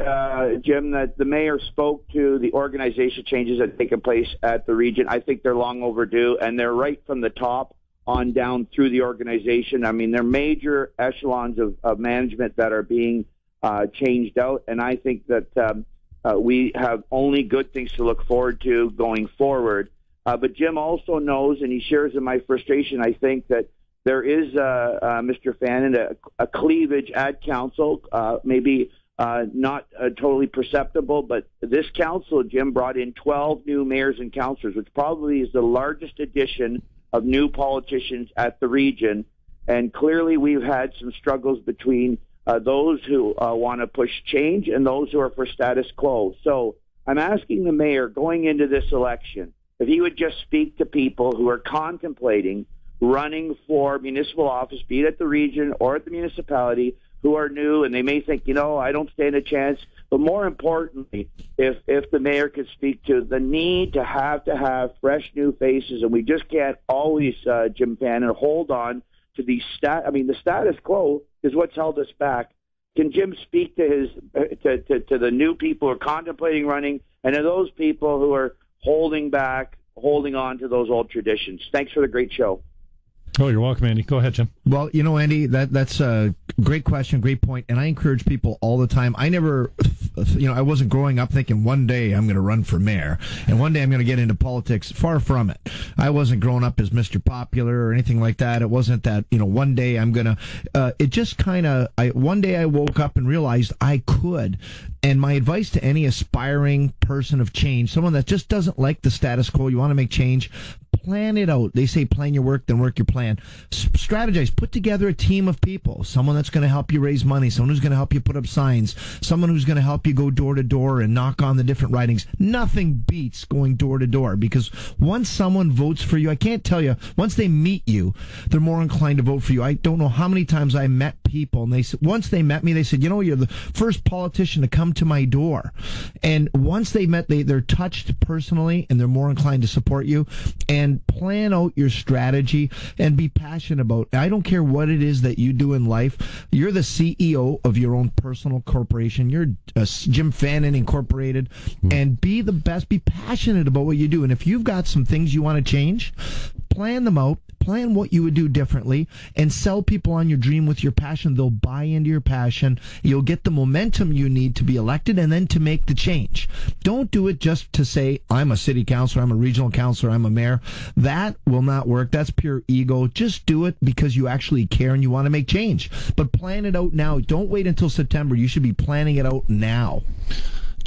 Jim, that the mayor spoke to the organization changes that have taken place at the region. I think they're long overdue, and they're right from the top on down through the organization. I mean, they're major echelons of management that are being changed out, and I think that we have only good things to look forward to going forward. But Jim also knows, and he shares in my frustration, I think that there is, Mr. Fannon, a cleavage at council, maybe not totally perceptible, but this council, Jim, brought in 12 new mayors and councillors, which probably is the largest addition of new politicians at the region. And clearly we've had some struggles between those who want to push change and those who are for status quo. So I'm asking the mayor going into this election, if he would just speak to people who are contemplating running for municipal office, be it at the region or at the municipality, who are new and they may think, I don't stand a chance. But more importantly, if the mayor could speak to the need to have fresh new faces, and we just can't always, Jim Fannon, hold on to the status quo is what's held us back. Can Jim speak to his to the new people who are contemplating running, and to those people who are holding on to those old traditions? Thanks for the great show. Oh, you're welcome, Andy. Go ahead, Jim. Well, Andy, that's a great question, great point, and I encourage people all the time. I never, I wasn't growing up thinking one day I'm going to run for mayor, and one day I'm going to get into politics. Far from it. I wasn't growing up as Mr. Popular or anything like that. It wasn't that, one day I'm going to, it just one day I woke up and realized I could. And my advice to any aspiring person of change, someone that just doesn't like the status quo, you want to make change, plan it out. They say plan your work, then work your plan. Strategize. Put together a team of people. Someone that's going to help you raise money. Someone who's going to help you put up signs. Someone who's going to help you go door to door and knock on the different ridings. Nothing beats going door to door, because once someone votes for you, I can't tell you, once they meet you, they're more inclined to vote for you. I don't know how many times I met people, and once they met me, they said, you're the first politician to come to my door. And once they met, they're touched personally, and they're more inclined to support you. And plan out your strategy and be passionate about it. I don't care what it is that you do in life. You're the CEO of your own personal corporation. You're Jim Fannon Incorporated, and be the best. Be passionate about what you do. And if you've got some things you want to change, plan them out. Plan what you would do differently, and sell people on your dream with your passion. They'll buy into your passion. You'll get the momentum you need to be elected and then to make the change. Don't do it just to say, I'm a city councilor, I'm a regional councilor, I'm a mayor. That will not work. That's pure ego. Just do it because you actually care and you want to make change. But plan it out now. Don't wait until September. You should be planning it out now.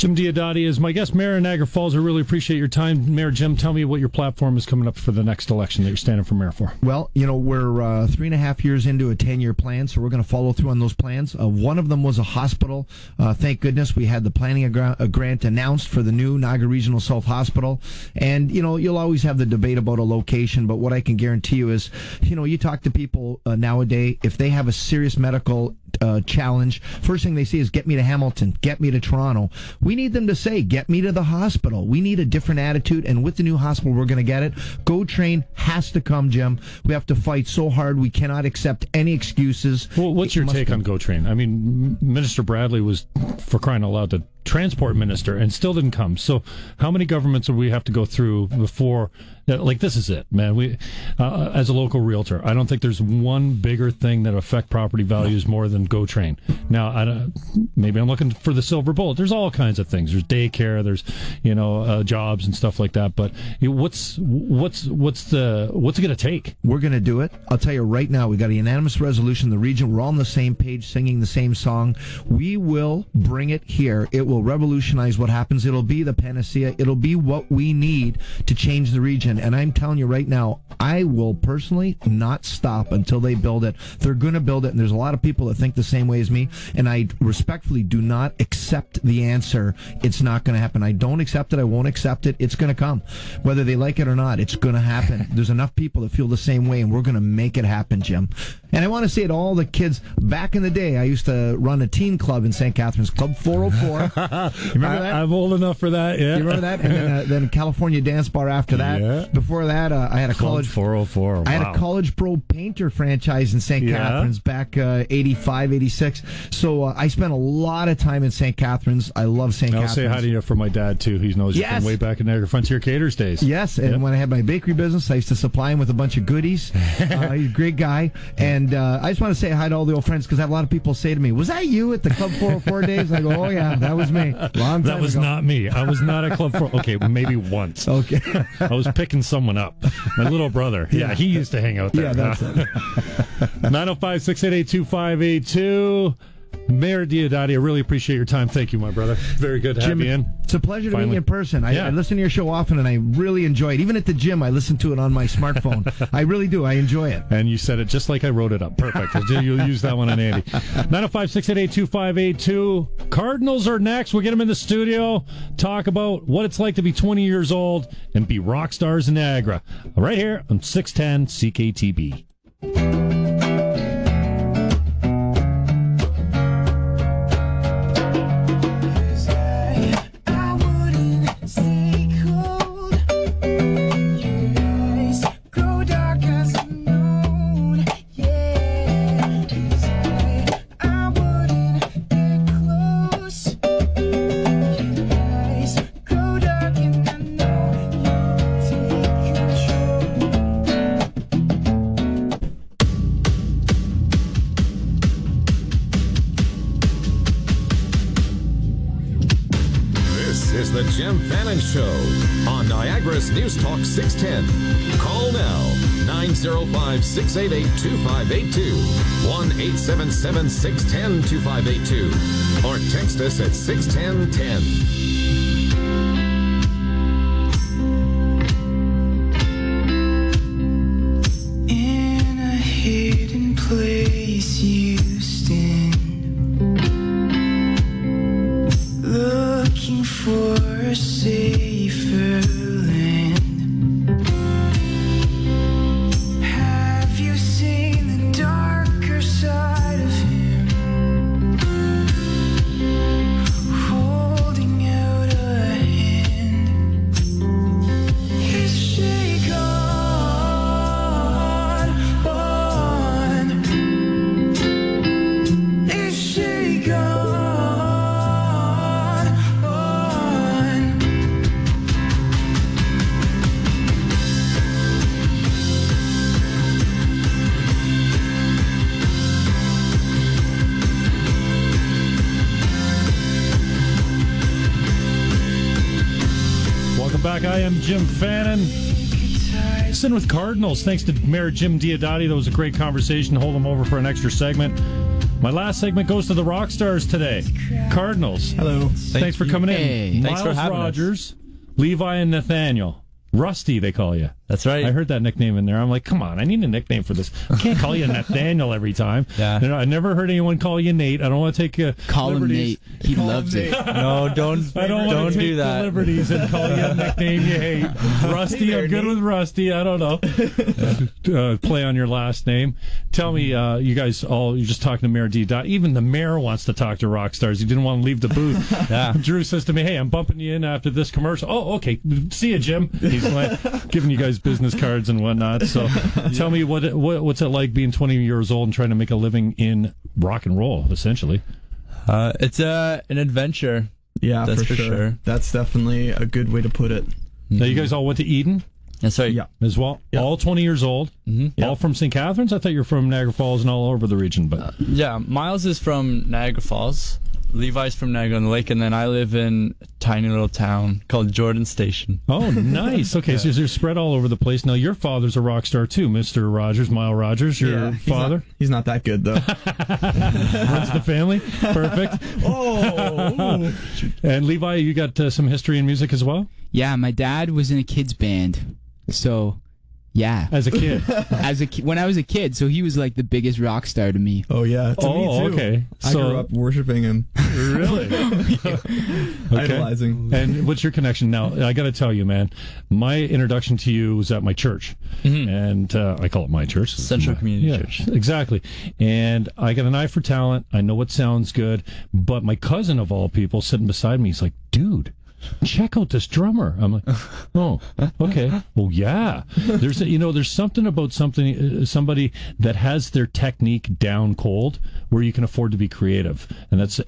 Jim Diodati is my guest, Mayor of Niagara Falls. I really appreciate your time. Mayor Jim, tell me what your platform is coming up for the next election that you're standing for mayor for. Well, we're 3.5 years into a 10-year plan, so we're going to follow through on those plans. One of them was a hospital. Thank goodness we had the planning grant announced for the new Niagara Regional South Hospital. And, you'll always have the debate about a location, but what I can guarantee you is, you talk to people nowadays, if they have a serious medical challenge, first thing they say is, get me to Hamilton, get me to Toronto. We need them to say, get me to the hospital. We need a different attitude, and with the new hospital, we're going to get it. Go Train has to come, Jim. We have to fight so hard. We cannot accept any excuses. Well, what's your take on Go Train? I mean, Minister Bradley was, for crying out loud, the transport minister and still didn't come. So how many governments would we have to go through before, this is it, man. We, as a local realtor, I don't think there's one bigger thing that affect property values more than Go Train. Now, maybe I'm looking for the silver bullet. There's all kinds of things. There's daycare, there's, jobs and stuff like that. But what's it going to take? We're going to do it. I'll tell you right now, we got a unanimous resolution in the region. We're all on the same page, singing the same song. We will bring it here. It will revolutionize what happens. It'll be the panacea. It'll be what we need to change the region. And I'm telling you right now, I will personally not stop until they build it. They're going to build it, and there's a lot of people that think the same way as me, and I respectfully do not accept the answer. It's not going to happen. I don't accept it. I won't accept it. It's going to come. Whether they like it or not, it's going to happen. There's enough people that feel the same way, and we're going to make it happen, Jim. And I want to say to all the kids, back in the day, I used to run a teen club in St. Catharines, Club 404. You remember that? I'm old enough for that, yeah. You remember that? And then California Dance Bar after that. Yeah. Before that, I had a Club college 404. Wow. I had a College Pro painter franchise in St. Catharines back 85, 86. So I spent a lot of time in St. Catharines. I love St. Catharines. I'll say hi to you for my dad, too. He knows you from way back in Niagara Frontier Caters days. Yes, and when I had my bakery business, I used to supply him with a bunch of goodies. He's a great guy. And I just want to say hi to all the old friends, because I have a lot of people say to me, was that you at the Club 404 days? I go, oh, yeah, that was me. That was not me. I was not at Club 404. Okay, maybe once. Okay. I was picking someone up. My little brother. Yeah, he used to hang out there. Yeah, that's it. 905-688-2582. Mayor Diodati, I really appreciate your time. Thank you, my brother. Very good to have you in. It's a pleasure to meet you in person. I listen to your show often, and I really enjoy it. Even at the gym, I listen to it on my smartphone. I really do. I enjoy it. And you said it just like I wrote it up. Perfect. You'll use that one on Andy. 905-688-2582. Cardinals are next. We'll get them in the studio, talk about what it's like to be 20 years old and be rock stars in Niagara. Right here on 610 CKTB. The Jim Fannon Show on Niagara's News Talk 610. Call now, 905-688-2582, 1-877-610-2582, or text us at 61010. In a hidden place you stand, looking for a safer land. Have you seen the darker side of him, holding out a hand? His shake on, his shake on. Back. I am Jim Fannon. Sitting with Cardinals. Thanks to Mayor Jim Diodati. That was a great conversation. Hold him over for an extra segment. My last segment goes to the rock stars today. Cardinals. Hello. Thanks for coming in. Thanks Miles for having Rogers, Levi, and Nathaniel. Rusty, they call you. That's right. I heard that nickname in there. I'm like, come on, I need a nickname for this. I can't call you Nathaniel every time. Yeah. You know, I never heard anyone call you Nate. I don't want to take Call liberties. him Nate. He loves it. No, don't want to take do that. the liberties and call you a nickname you hate. Rusty, I'm good with Rusty. I don't know. Play on your last name. Tell me, you guys you're just talking to Mayor Diodati. Even the mayor wants to talk to rock stars. He didn't want to leave the booth. Yeah. Drew says to me, hey, I'm bumping you in after this commercial. Oh, okay. See you, Jim. He's like, giving you guys business cards and whatnot. So tell me, what's it like being 20 years old and trying to make a living in rock and roll, essentially? It's an adventure. Yeah, That's for sure. That's definitely a good way to put it. Now, you guys all went to Eden? That's right. Yeah. As well? Yeah. All 20 years old? Mm-hmm. All from St. Catharines? I thought you were from Niagara Falls and all over the region. But Yeah, Miles is from Niagara Falls. Levi's from Niagara-on-the-Lake, and then I live in a tiny little town called Jordan Station. Oh, nice. Okay, so you're spread all over the place. Now, your father's a rock star, too, Mr. Rogers, Miles Rogers, your father. He's not that good, though. Runs the family. Perfect. Oh. And Levi, you got some history in music as well? Yeah, my dad was in a kids band. So, yeah. As a kid? When I was a kid, so he was like the biggest rock star to me. Oh, yeah. To me, too. Okay. I grew up worshiping him. Really? Idolizing. And what's your connection? Now, I got to tell you, man, my introduction to you was at my church. Mm-hmm. And I call it my church. Central Community Church. Exactly. And I got an eye for talent. I know what sounds good. But my cousin, of all people, sitting beside me, he's like, dude, check out this drummer. I'm like, oh, okay. Well, yeah. There's something about somebody that has their technique down cold where you can afford to be creative. And that's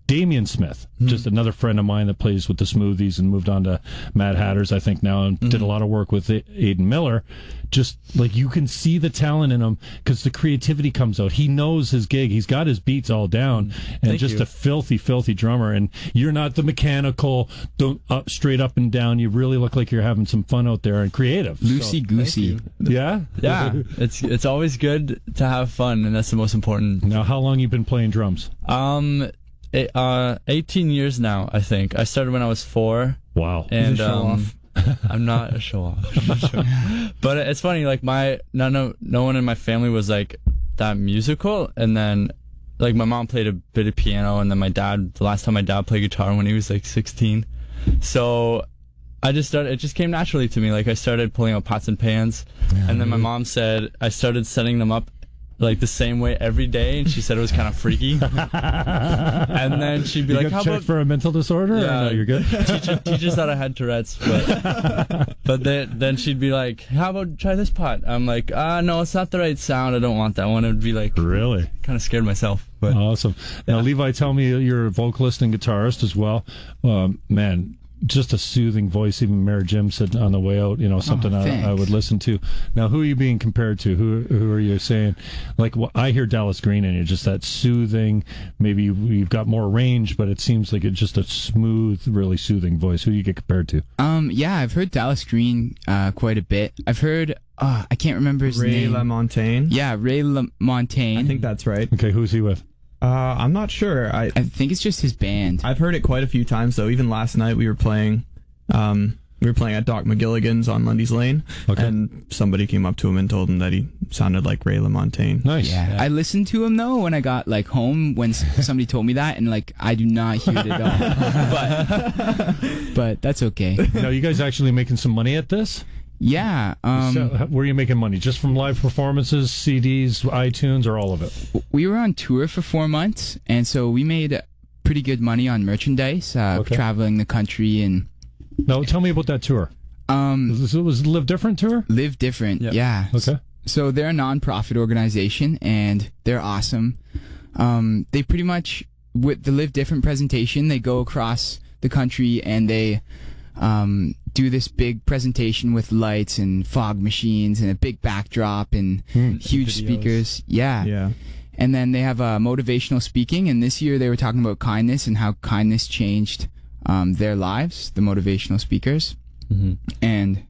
Damian Smith, just another friend of mine that plays with the Smoothies and moved on to Mad Hatters, I think now, and did a lot of work with Aiden Miller. Just like you can see the talent in him because the creativity comes out. He knows his gig. He's got his beats all down, and a filthy, filthy drummer. And you're not the mechanical, straight up and down. You really look like you're having some fun out there and creative. Loosey goosey. Yeah? Yeah. It's always good to have fun, and that's the most important. Now, how long you been playing drums? 18 years now, I think. I started when I was 4. Wow. And I'm not a show off. But it's funny, like no one in my family was like that musical, and then like my mom played a bit of piano, and then the last time my dad played guitar when he was like 16. So it just came naturally to me. Like I started pulling out pots and pans, and then my mom said I started setting them up like the same way every day, and she said it was kind of freaky. And then she'd be like, "How about for a mental disorder?" Yeah, or no, you're good. Teachers thought I had Tourette's, but then she'd be like, "How about try this pot?" I'm like, no, it's not the right sound. I don't want that one. It'd be like really kind of scared myself. But awesome. Now, Levi, tell me you're a vocalist and guitarist as well. Man, just a soothing voice. Even MayorJim said on the way out, something I would listen to. Now, who are you being compared to? Who are you saying? Like, I hear Dallas Green in you, just that soothing. Maybe you've got more range, but it seems like it's just a smooth, really soothing voice. Who do you get compared to? Yeah, I've heard Dallas Green quite a bit. I've heard, I can't remember his name. Ray LaMontagne. Yeah, Ray LaMontagne. I think that's right. Okay, who's he with? I'm not sure. I think it's just his band. I've heard it quite a few times, though. Even last night we were playing at Doc McGilligan's on Lundy's Lane, and somebody came up to him and told him that he sounded like Ray LaMontagne. Nice. Yeah. I listened to him, though, when I got home, when somebody told me that, and I do not hear it at all. But that's okay. Now, you guys actually making some money at this? Yeah. So, where are you making money? Just from live performances, CDs, iTunes, or all of it? We were on tour for 4 months, and so we made pretty good money on merchandise, traveling the country. And now, tell me about that tour. Was it Live Different tour? Live Different, yeah. Okay. So they're a non-profit organization, and they're awesome. They pretty much, with the Live Different presentation, they go across the country and they do this big presentation with lights and fog machines and a big backdrop and huge speakers. Yeah. And then they have motivational speaking, and this year they were talking about kindness and how kindness changed their lives, the motivational speakers. And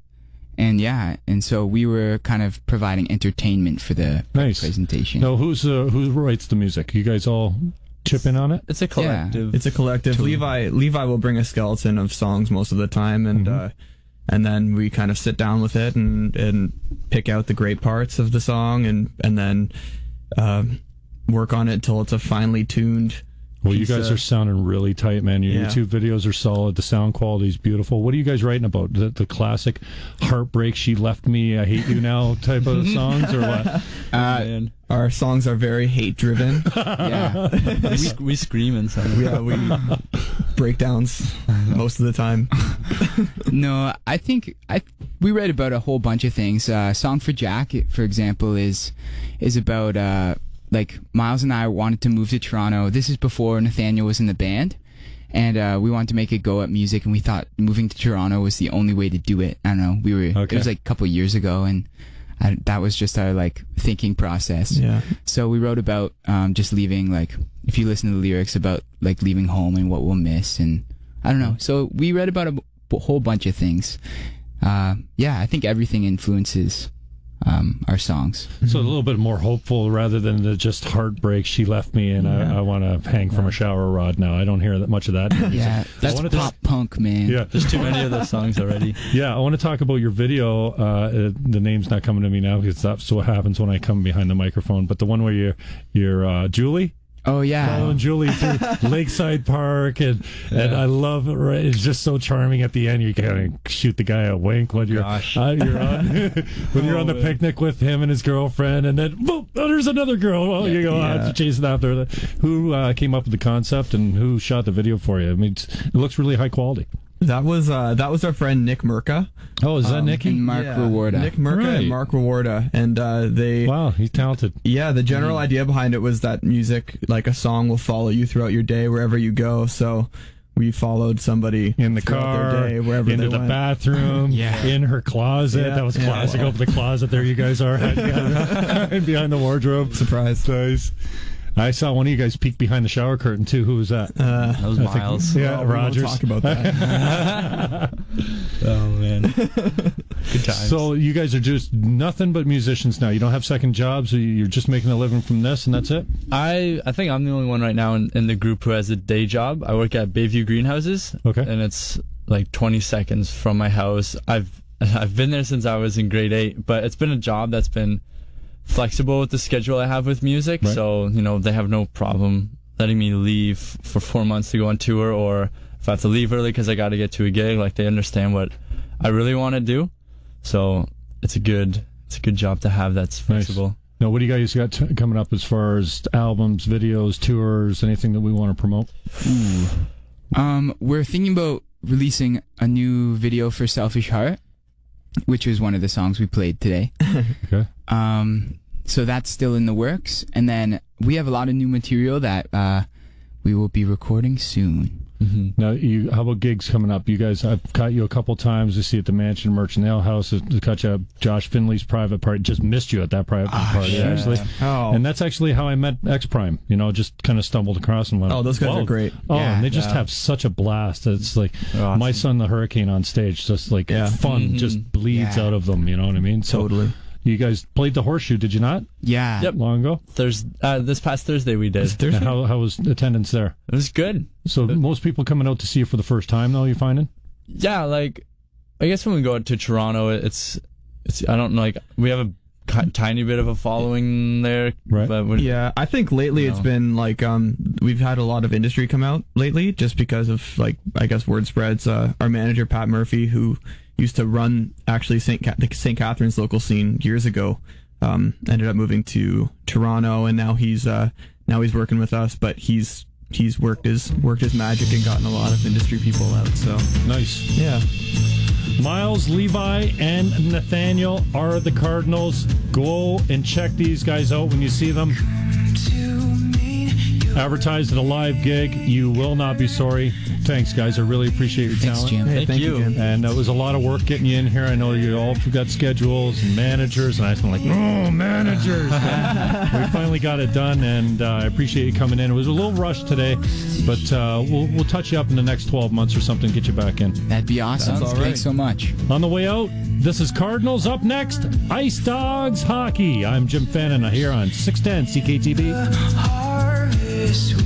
And so we were kind of providing entertainment for the presentation. No, who writes the music? You guys all chip in on it? It's a collective. It's a collective. Levi will bring a skeleton of songs most of the time, and then we kind of sit down with it and pick out the great parts of the song and then work on it until it's a finely tuned. Well, you guys are sounding really tight, man. Your YouTube videos are solid. The sound quality is beautiful. What are you guys writing about? The classic heartbreak, she left me, I hate you now type of songs, or what? Our songs are very hate-driven. we scream in some. Yeah, we breakdowns most of the time. No, I think we read about a whole bunch of things. Song for Jack, for example, is about like Miles and I wanted to move to Toronto. This is before Nathaniel was in the band, and we wanted to make a go at music, and we thought moving to Toronto was the only way to do it. I don't know. It was like a couple years ago, and that was just our like thinking process. Yeah. So we wrote about just leaving, like if you listen to the lyrics, about like leaving home and what we'll miss, and I don't know. So we read about a whole bunch of things. I think everything influences our songs. So a little bit more hopeful rather than the just heartbreak, she left me and I want to hang from a shower rod now. I don't hear that much of that. Yeah, that's pop punk, man. Yeah. There's too many of those songs already. Yeah, I want to talk about your video. The name's not coming to me now because that's what happens when I come behind the microphone. But the one where you're Julie? Oh, yeah. Following Julie through Lakeside Park, and I love it. Right? It's just so charming at the end. You kind of shoot the guy a wink when you're on when you're on the picnic with him and his girlfriend, and then boom, there's another girl. Oh, you go chasing after her. Who came up with the concept and who shot the video for you? I mean, it looks really high quality. That was our friend Nick Murka. Oh, is that Nicky? And Mark Rewarda. Nick Murka and Mark Rewarda. And they... Wow, he's talented. Yeah, the general idea behind it was that music, like a song, will follow you throughout your day, wherever you go. So we followed somebody in the car, their day, wherever into the bathroom, in her closet. Yeah. That was classic. Open the closet. There you guys are, behind the wardrobe. Surprise. Nice. I saw one of you guys peek behind the shower curtain, too. Who was that? That was Miles. Rogers. We won't talk about that. Oh, man. Good times. So you guys are just nothing but musicians now. You don't have second jobs. You're just making a living from this, and that's it? I think I'm the only one right now in the group who has a day job. I work at Bayview Greenhouses. Okay. And it's like 20 seconds from my house. I've been there since I was in grade 8, but it's been a job that's been flexible with the schedule I have with music, right. So they have no problem letting me leave for 4 months to go on tour, or if I have to leave early because I got to get to a gig, like they understand what I really want to do. So it's a good job to have that's flexible. Nice. Now, what do you guys got coming up as far as albums, videos, tours, anything that we want to promote? We're thinking about releasing a new video for Selfish Heart, which was one of the songs we played today. Okay. So that's still in the works. And then we have a lot of new material that we will be recording soon. Mm-hmm. Now, how about gigs coming up? You guys, I've caught you a couple times. I see at the Mansion Merchant Ale House. To catch up, Josh Finley's private party. Just missed you at that private party, actually. Oh. And that's actually how I met X Prime. Just kind of stumbled across and went, oh, those guys are great. Oh, and they just have such a blast. It's like awesome. My Son the Hurricane on stage. Just like fun just bleeds out of them. You know what I mean? So, totally. You guys played the Horseshoe, did you not? Yeah. Yep. Long ago? This past Thursday we did. How was attendance there? It was good. So most people coming out to see you for the first time, though, you finding? Yeah, like, I guess when we go out to Toronto, it's I don't know, like, we have a tiny bit of a following there. Right. But I think lately it's been, like, we've had a lot of industry come out lately just because of, like, I guess word spreads. Our manager, Pat Murphy, who used to run actually the St. Catharines local scene years ago, ended up moving to Toronto, and now he's working with us, but he's worked his magic and gotten a lot of industry people out. So nice. Yeah. Miles, Levi, and Nathaniel are the Cardinals. Go and check these guys out when you see them. To me, you advertised at a live gig. You will not be sorry. Thanks, guys. I really appreciate your talent. Thanks, Jim. Hey, thank you. And it was a lot of work getting you in here. I know you all got schedules and managers, and I was like, no, managers. We finally got it done, and I appreciate you coming in. It was a little rushed today, but we'll touch you up in the next 12 months or something, get you back in. That'd be awesome. That's all right. Thanks so much. On the way out, this is Cardinals. Up next, Ice Dogs Hockey. I'm Jim Fannon here on 610 CKTB. Harvest